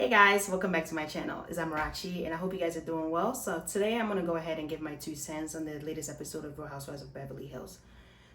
Hey guys, welcome back to my channel. It's Amarachi and I hope you guys are doing well. So today I'm going to go ahead and give my 2 cents on the latest episode of Real Housewives of Beverly Hills.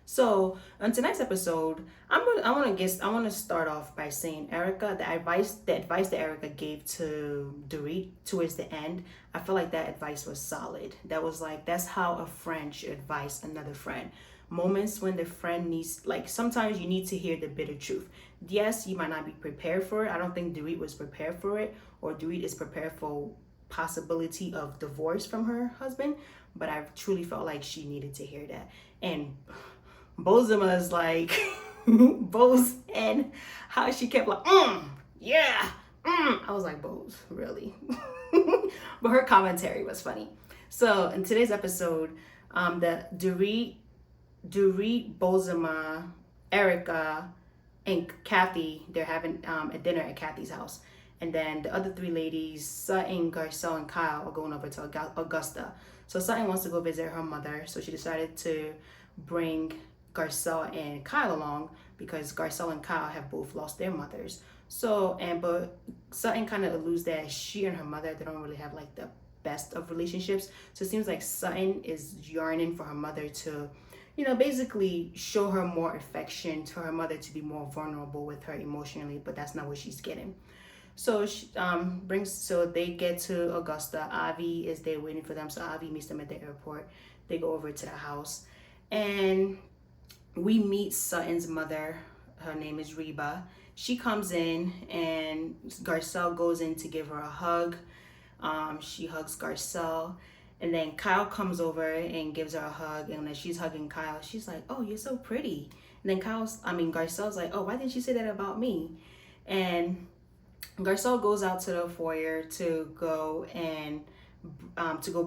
So on tonight's episode, I want to start off by saying the advice that Erica gave to Dorit towards the end. I feel like that advice was solid. That's how a friend should advise another friend. Moments when the friend needs, like, sometimes you need to hear the bitter truth. Yes, you might not be prepared for it. I don't think Dorit was prepared for it, or Dorit is prepared for possibility of divorce from her husband, but I truly felt like she needed to hear that. And Bozema's like Boz, and how she kept like, yeah, I was like, Boz, really? But her commentary was funny. So in today's episode, the Dorit, Bozema, Erica, and Kathy, they're having a dinner at Kathy's house. And then the other three ladies, Sutton, Garcelle, and Kyle, are going over to Augusta. So Sutton wants to go visit her mother, so she decided to bring Garcelle and Kyle along because Garcelle and Kyle have both lost their mothers. But Sutton kind of alludes that she and her mother, they don't really have like the best of relationships. So it seems like Sutton is yearning for her mother to, basically show her more affection, to her mother to be more vulnerable with her emotionally, but that's not what she's getting. So so they get to Augusta. Avi is there waiting for them. So Avi meets them at the airport. They go over to the house, and we meet Sutton's mother. Her name is Reba. She comes in, and Garcelle goes in to give her a hug. She hugs Garcelle, and then Kyle comes over and gives her a hug. And when she's hugging Kyle, she's like, "Oh, you're so pretty." And then Garcelle's like, "Oh, why didn't you say that about me?" And Garcelle goes out to the foyer to go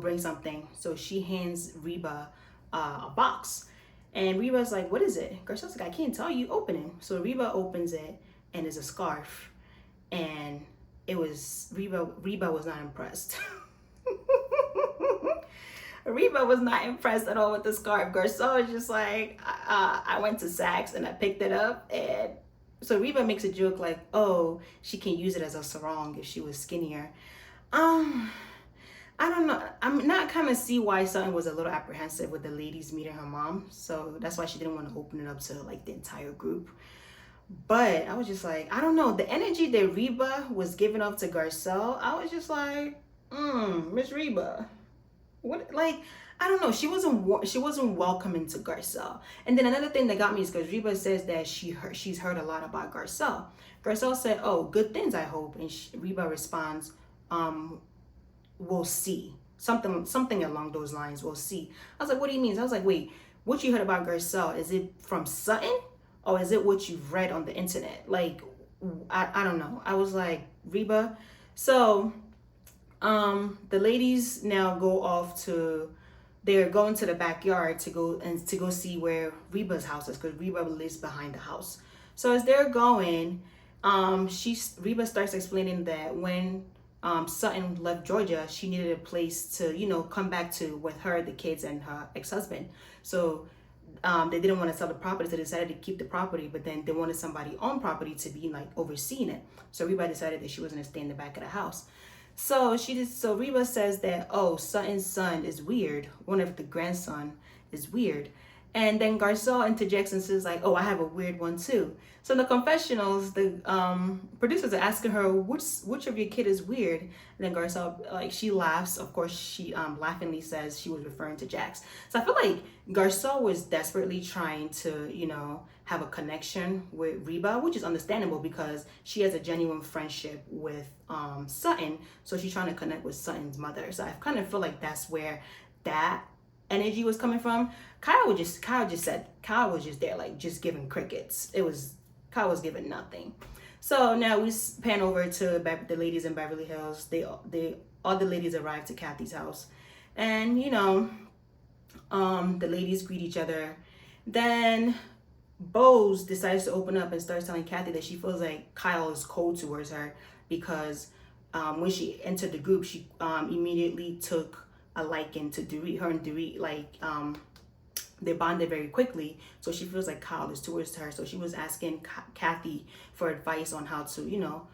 bring something. So she hands Reba a box, and Reba's like, "What is it?" Garcelle's like, "I can't tell you. Open it." So Reba opens it, and it's a scarf, and it was Reba. Reba was not impressed. Reba was not impressed at all with the scarf. Garcelle was just like, I went to Saks and I picked it up, and so Reba makes a joke like, "Oh, she can use it as a sarong if she was skinnier." I don't know. I'm not kind of see why Sutton was a little apprehensive with the ladies meeting her mom. So that's why she didn't want to open it up to like the entire group. But I was just like, I don't know. The energy that Reba was giving up to Garcelle, I was just like, Miss Reba, what? Like, I don't know. She wasn't welcoming to Garcelle. And then another thing that got me is because Reba says that she's heard a lot about Garcelle. Garcelle said, "Oh, good things, I hope." And Reba responds, "We'll see." Something along those lines. "We'll see." I was like, "What do you mean?" I was like, "Wait, what you heard about Garcelle? Is it from Sutton, or is it what you've read on the internet?" Like, I don't know. I was like, Reba. So the ladies now go off to, they're going to the backyard to go see where Reba's house is, because Reba lives behind the house. So as they're going, Reba starts explaining that when Sutton left Georgia, she needed a place to come back to with her, the kids, and her ex-husband. So they didn't want to sell the property, so they decided to keep the property, but then they wanted somebody on property to be like overseeing it. So Reba decided that she was going to stay in the back of the house. So Reba says that, "Oh, Sutton's son is weird. One of the grandson is weird." And then Garcelle interjects and says like, "Oh, I have a weird one too." So in the confessionals, the producers are asking her, which of your kid is weird? And then Garcelle, like, she laughs. Of course, she laughingly says she was referring to Jax. So I feel like Garcelle was desperately trying to, have a connection with Reba, which is understandable because she has a genuine friendship with Sutton. So she's trying to connect with Sutton's mother. So I kind of feel like that's where that energy was coming from. Kyle was just there, like, just giving crickets. Kyle was giving nothing. So now we pan over to the ladies in Beverly Hills. All the ladies arrived to Kathy's house, and the ladies greet each other. Then Boz decides to open up and starts telling Kathy that she feels like Kyle is cold towards her because when she entered the group, she immediately took a liking to Dorit. Her and Dorit, like, they bonded very quickly, so she feels like Kyle is towards her. So she was asking Kathy for advice on how to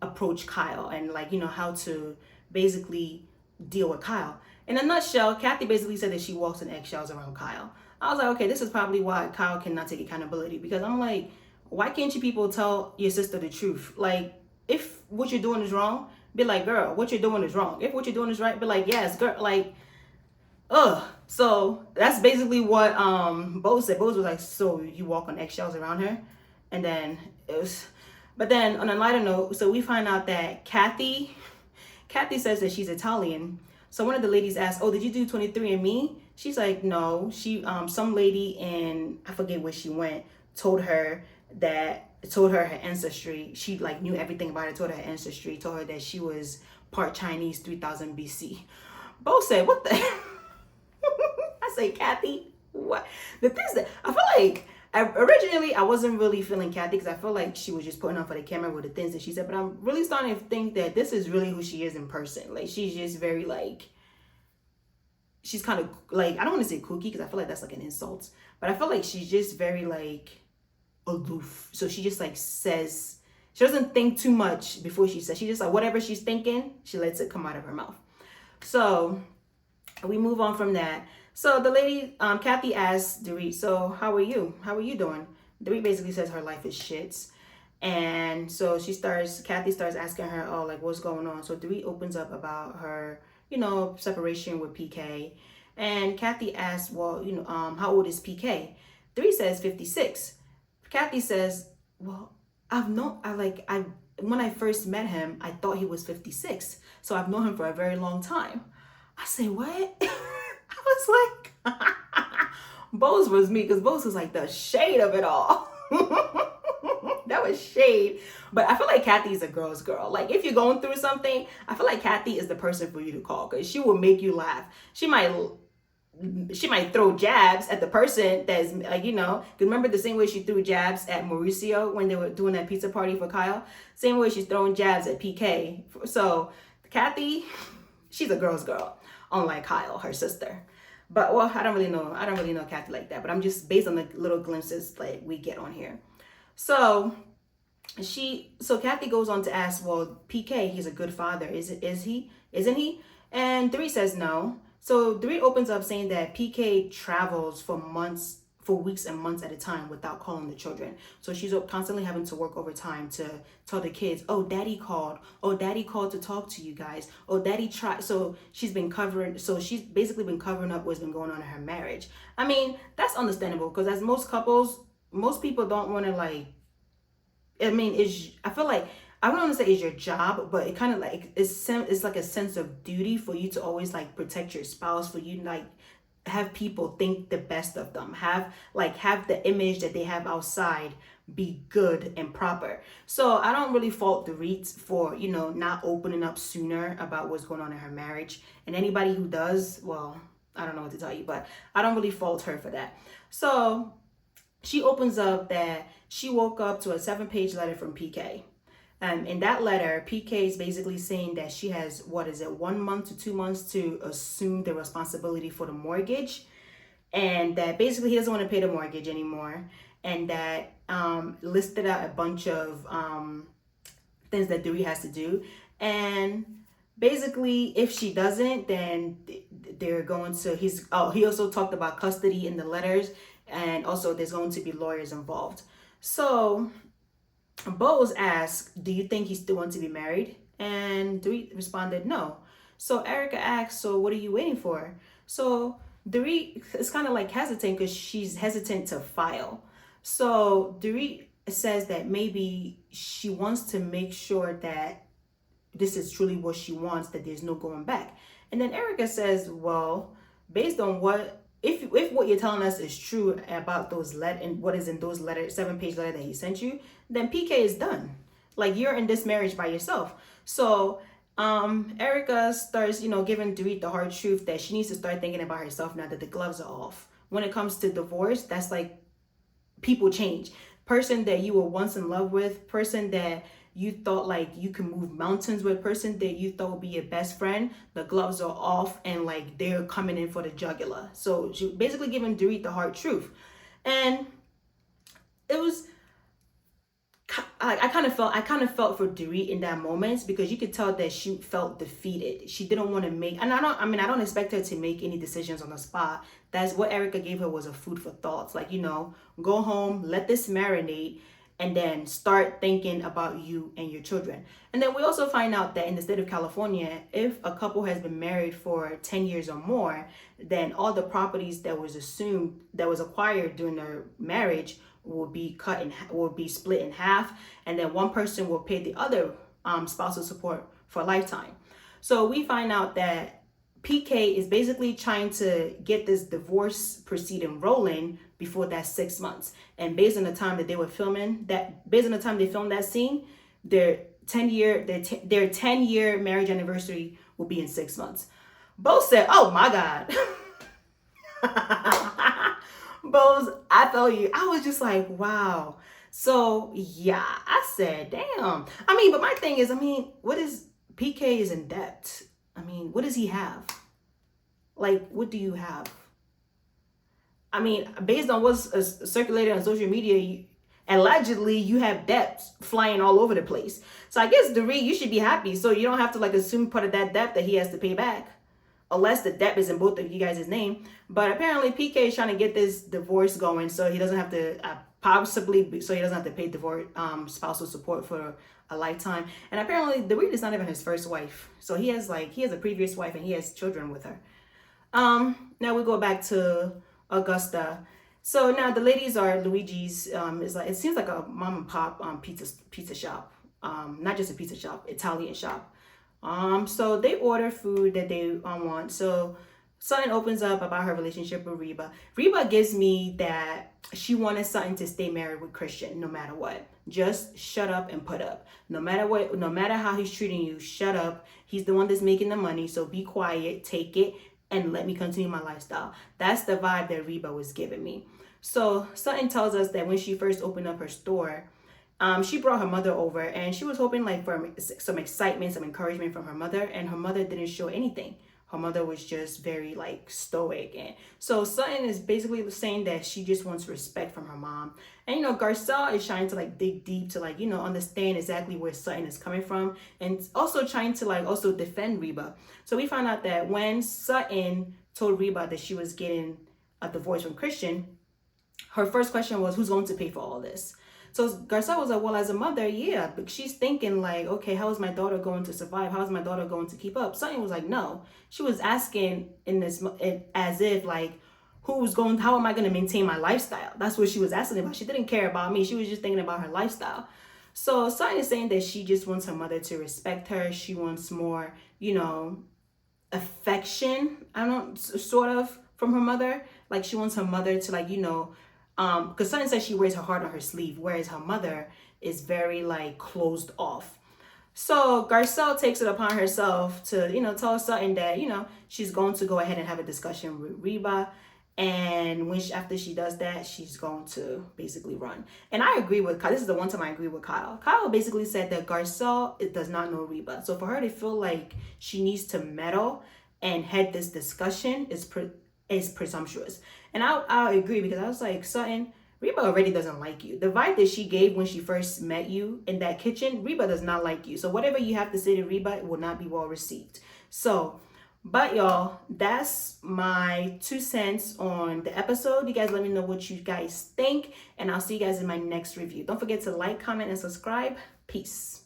approach Kyle and like, you know, how to basically deal with Kyle. In a nutshell, Kathy basically said that she walks in eggshells around Kyle. I was like, okay, this is probably why Kyle cannot take accountability, because I'm like, why can't you people tell your sister the truth? Like, if what you're doing is wrong, be like, girl, what you're doing is wrong. If what you're doing is right, be like, yes, girl. Like, ugh. So that's basically what Bose said. Bose was like, so you walk on eggshells around her? And then it was, but then on a lighter note, so we find out that Kathy says that she's Italian. So one of the ladies asked, oh, did you do 23andMe? She's like, no. She some lady in, I forget where she went, told her her ancestry. She like knew everything about it, told her ancestry, told her that she was part Chinese, 3000 BC. Bo said, what the I say, Kathy, what? The things that I feel like, originally I wasn't really feeling Kathy because I feel like she was just putting on for the camera with the things that she said, but I'm really starting to think that this is really who she is in person. Like, she's just very like, she's kind of like, I don't want to say kooky because I feel like that's like an insult, but I feel like she's just very like aloof. So she just like says, she doesn't think too much before she says, she just like whatever she's thinking, she lets it come out of her mouth. So we move on from that. So the lady, Kathy asks Dorit, so how are you? How are you doing? Dorit basically says her life is shits. And so Kathy starts asking her, oh, like, what's going on? So Dorit opens up about her, you know, separation with PK. And Kathy asks, well, you know, how old is PK? Dorit says 56. Kathy says, well, when I first met him, I thought he was 56. So I've known him for a very long time. I say, what? I was like, Bose was me, because Bose was like the shade of it all. That was shade. But I feel like Kathy's a girl's girl. Like, if you're going through something, I feel like Kathy is the person for you to call, because she will make you laugh. She might throw jabs at the person that's like, you know, because remember the same way she threw jabs at Mauricio when they were doing that pizza party for Kyle? Same way she's throwing jabs at PK. So Kathy, she's a girl's girl, unlike Kyle, her sister. But, well, I don't really know Kathy like that, but I'm just based on the little glimpses like we get on here. So Kathy goes on to ask, well, PK, he's a good father. Isn't he? And Dorit says no. So Dorit opens up saying that PK travels for weeks and months at a time without calling the children. So she's constantly having to work overtime to tell the kids, oh, daddy called. Oh, daddy called to talk to you guys. Oh, daddy tried. So she's basically been covering up what's been going on in her marriage. I mean, that's understandable, because as most people don't want to like, I mean, I feel like, I don't want to say it's your job, but it kind of like, it's like a sense of duty for you to always like protect your spouse, for you to like have people think the best of them, have the image that they have outside be good and proper. So I don't really fault Dorit for, you know, not opening up sooner about what's going on in her marriage. And anybody who does, well, I don't know what to tell you, but I don't really fault her for that. So she opens up that she woke up to a 7-page letter from PK. In that letter, PK is basically saying that she has, 1 month to 2 months to assume the responsibility for the mortgage, and that basically he doesn't want to pay the mortgage anymore, and that listed out a bunch of things that Dewey has to do. And basically, if she doesn't, then they're going to, he also talked about custody in the letters, and also there's going to be lawyers involved. So Bose asked, do you think he still wants to be married? And Dorit responded, no. So Erica asked, so what are you waiting for? So Dorit is kind of like hesitant, because she's hesitant to file. So Dorit says that maybe she wants to make sure that this is truly what she wants, that there's no going back. And then Erica says, well, based on if what you're telling us is true about those and what is in those letters, 7-page letter that he sent you, then PK is done. Like, you're in this marriage by yourself. So Erica starts, giving Dorit the hard truth that she needs to start thinking about herself now that the gloves are off. When it comes to divorce, that's like, people change. Person that you were once in love with, person that you thought like you can move mountains with, person that you thought would be your best friend, the gloves are off and like they're coming in for the jugular. So she basically giving Dorit the hard truth. And it was I kind of felt for Dorit in that moment, because you could tell that she felt defeated. She didn't want to make, and I don't expect her to make any decisions on the spot. That's what Erica gave her, was a food for thoughts. Like, go home, let this marinate, and then start thinking about you and your children. And then we also find out that in the state of California, if a couple has been married for 10 years or more, then all the properties that was acquired during their marriage will be will be split in half, and then one person will pay the other spousal support for a lifetime. So we find out that PK is basically trying to get this divorce proceeding rolling before that 6 months. And based on the time that they were filming that, based on the time they filmed that scene, their 10-year marriage anniversary will be in 6 months. Both said, "Oh my God." Bose, I felt you. I was just like, wow. So yeah, I said, damn. But my thing is, what is PK is in debt? What does he have? Like, what do you have? Based on what's circulated on social media, allegedly you have debts flying all over the place. So I guess Dorit, you should be happy. So you don't have to like assume part of that debt that he has to pay back, unless the debt is in both of you guys' name. But apparently PK is trying to get this divorce going, so he doesn't have to so he doesn't have to pay divorce spousal support for a lifetime. And apparently Dorit is not even his first wife, so he has a previous wife and he has children with her. Now we go back to Augusta. So now the ladies are Luigi's. It seems like a mom and pop pizza shop. Not just a pizza shop, Italian shop. So they order food that they want. So Sutton opens up about her relationship with Reba. Reba gives me that she wanted Sutton to stay married with Christian no matter what. Just shut up and put up. No matter what, no matter how he's treating you, shut up. He's the one that's making the money, so be quiet, take it, and let me continue my lifestyle. That's the vibe that Reba was giving me. So Sutton tells us that when she first opened up her store, she brought her mother over, and she was hoping for some excitement, some encouragement from her mother, and her mother didn't show anything. Her mother was just very stoic. And so Sutton is basically saying that she just wants respect from her mom. And Garcelle is trying to dig deep to understand exactly where Sutton is coming from, and also trying to also defend Reba. So we found out that when Sutton told Reba that she was getting a divorce from Christian, her first question was, who's going to pay for all this? So Garcelle was like, well, as a mother, yeah, but she's thinking okay, how is my daughter going to survive? How is my daughter going to keep up? Sutton was like, no. She was asking as if how am I going to maintain my lifestyle? That's what she was asking about. She didn't care about me. She was just thinking about her lifestyle. So Sutton is saying that she just wants her mother to respect her. She wants more, affection, sort of, from her mother. She wants her mother to because Sutton says she wears her heart on her sleeve, whereas her mother is very closed off. So Garcelle takes it upon herself to tell Sutton that she's going to go ahead and have a discussion with Reba, and after she does that, she's going to basically run. And I agree with Kyle. This is the one time I agree with Kyle. Kyle basically said that Garcelle does not know Reba, so for her to feel like she needs to meddle and head this discussion is presumptuous. And I agree, because I was like, Sutton, Reba already doesn't like you. The vibe that she gave when she first met you in that kitchen, Reba does not like you. So whatever you have to say to Reba, it will not be well received. So, but y'all, that's my 2 cents on the episode. You guys let me know what you guys think, and I'll see you guys in my next review. Don't forget to like, comment, and subscribe. Peace.